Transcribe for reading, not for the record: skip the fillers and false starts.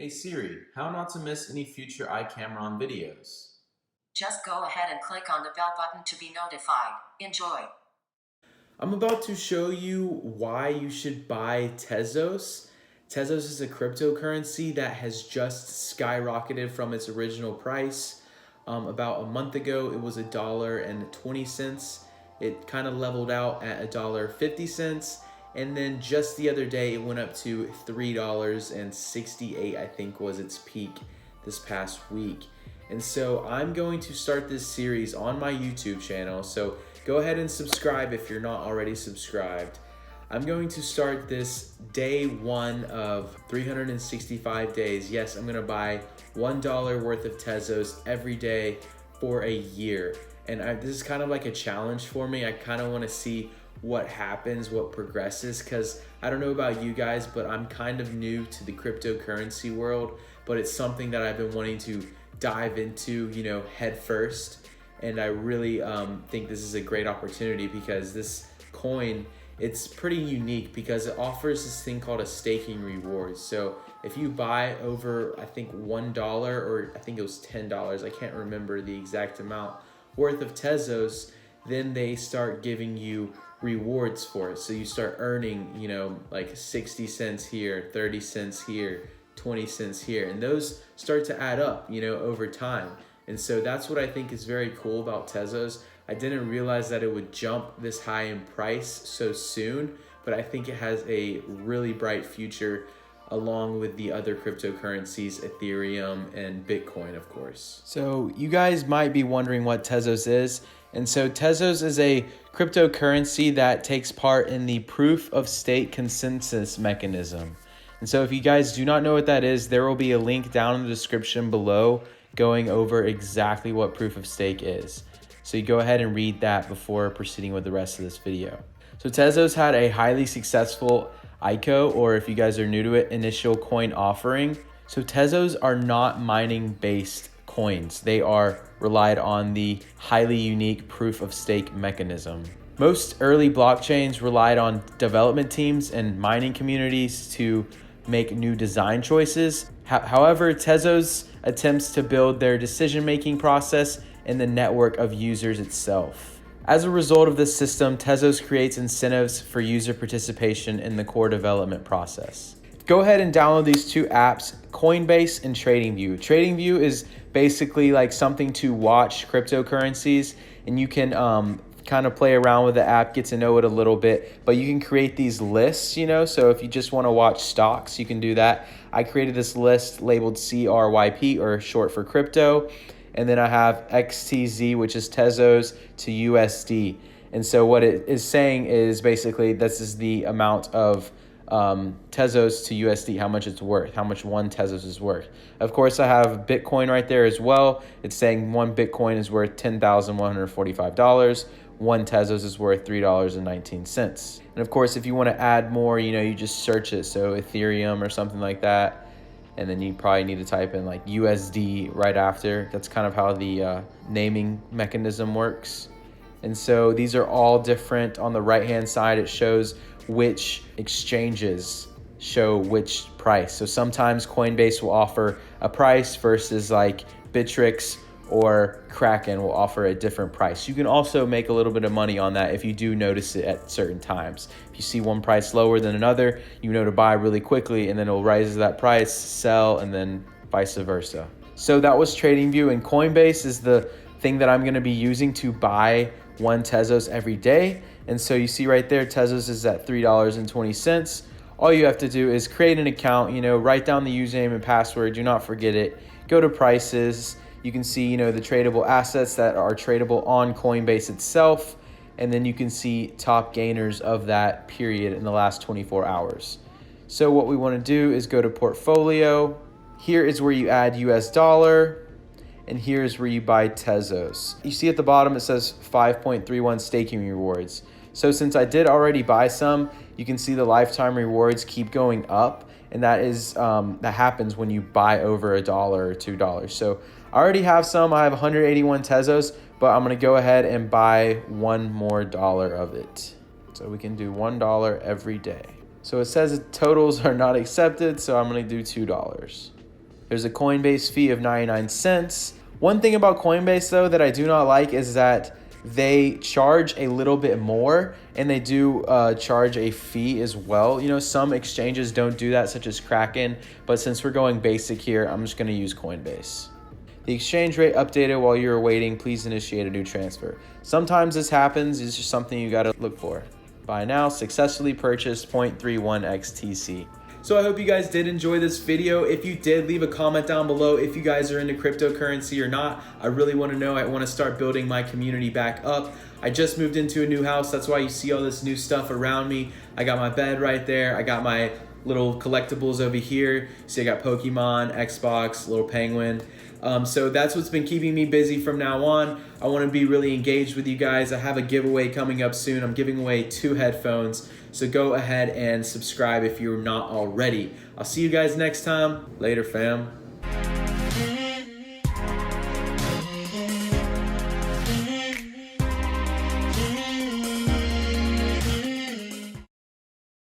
Hey Siri, how not to miss any future iCamron videos? Just go ahead and click on the bell button to be notified. Enjoy. I'm about to show you why you should buy Tezos. Tezos is a cryptocurrency that has just skyrocketed from its original price. About a month ago, it was $1.20. It kind of leveled out at $1.50. And then just the other day, it went up to $3.68, I think was its peak this past week. And so I'm going to start this series on my YouTube channel. So go ahead and subscribe if you're not already subscribed. I'm going to start this day one of 365 days. Yes, I'm gonna buy $1 worth of Tezos every day for a year. And this is kind of like a challenge for me. I kind of wanna see what happens, what progresses, because I don't know about you guys, but I'm kind of new to the cryptocurrency world, but it's something that I've been wanting to dive into, head first. And I really think this is a great opportunity because this coin, it's pretty unique because it offers this thing called a staking reward. So if you buy over, I think $1 or I think it was $10, I can't remember the exact amount, worth of Tezos, then they start giving you rewards for it. So you start earning, like 60 cents here, 30 cents here, 20 cents here, and those start to add up, over time. And so that's what I think is very cool about Tezos. I didn't realize that it would jump this high in price so soon, but I think it has a really bright future along with the other cryptocurrencies, Ethereum and Bitcoin, of course. So you guys might be wondering what Tezos is. And so Tezos is a cryptocurrency that takes part in the proof of stake consensus mechanism. And so if you guys do not know what that is, there will be a link down in the description below going over exactly what proof of stake is. So you go ahead and read that before proceeding with the rest of this video. So Tezos had a highly successful ICO, or if you guys are new to it, initial coin offering. So Tezos are not mining based coins. They are relied on the highly unique proof of stake mechanism. Most early blockchains relied on development teams and mining communities to make new design choices. However, Tezos attempts to build their decision-making process in the network of users itself. As a result of this system, Tezos creates incentives for user participation in the core development process. Go ahead and download these two apps, Coinbase and TradingView. TradingView is basically like something to watch cryptocurrencies, and you can kind of play around with the app, get to know it a little bit, but you can create these lists, so if you just want to watch stocks, you can do that. I created this list labeled CRYP, or short for crypto, and then I have XTZ, which is Tezos, to USD. And so what it is saying is basically this is the amount of Tezos to USD, how much it's worth, how much one Tezos is worth. Of course, I have Bitcoin right there as well. It's saying one Bitcoin is worth $10,145. One Tezos is worth $3.19. And of course, if you want to add more, you just search it. So Ethereum or something like that. And then you probably need to type in like USD right after. That's kind of how the naming mechanism works. And so these are all different. On the right-hand side, it shows which exchanges show which price. So sometimes Coinbase will offer a price versus like Bittrex or Kraken will offer a different price. You can also make a little bit of money on that if you do notice it at certain times. If you see one price lower than another, you know to buy really quickly, and then it'll rise to that price, sell, and then vice versa. So that was TradingView, and Coinbase is the thing that I'm gonna be using to buy one Tezos every day. And so you see right there, Tezos is at $3.20. All you have to do is create an account, write down the username and password, do not forget it. Go to prices. You can see, the tradable assets that are tradable on Coinbase itself. And then you can see top gainers of that period in the last 24 hours. So what we want to do is go to portfolio. Here is where you add US dollar. And here's where you buy Tezos. You see at the bottom, it says 5.31 staking rewards. So since I did already buy some, you can see the lifetime rewards keep going up. And that happens when you buy over $1 or $2. So I already have some. I have 181 Tezos, but I'm gonna go ahead and buy $1 more of it. So we can do $1 every day. So it says totals are not accepted, so I'm gonna do $2. There's a Coinbase fee of 99 cents. One thing about Coinbase though that I do not like is that they charge a little bit more, and they do charge a fee as well. You know, some exchanges don't do that, such as Kraken, but since we're going basic here, I'm just gonna use Coinbase. The exchange rate updated while you're waiting. Please initiate a new transfer. Sometimes this happens. It's just something you gotta look for. Buy now, successfully purchased 0.31 XTC. So I hope you guys did enjoy this video. If you did, leave a comment down below if you guys are into cryptocurrency or not. I really want to know. I want to start building my community back up. I just moved into a new house. That's why you see all this new stuff around me. I got my bed right there. I got my little collectibles over here. See, I got Pokemon, Xbox, little penguin. So that's what's been keeping me busy from now on. I want to be really engaged with you guys. I have a giveaway coming up soon. I'm giving away 2 headphones. So go ahead and subscribe if you're not already. I'll see you guys next time. Later, fam.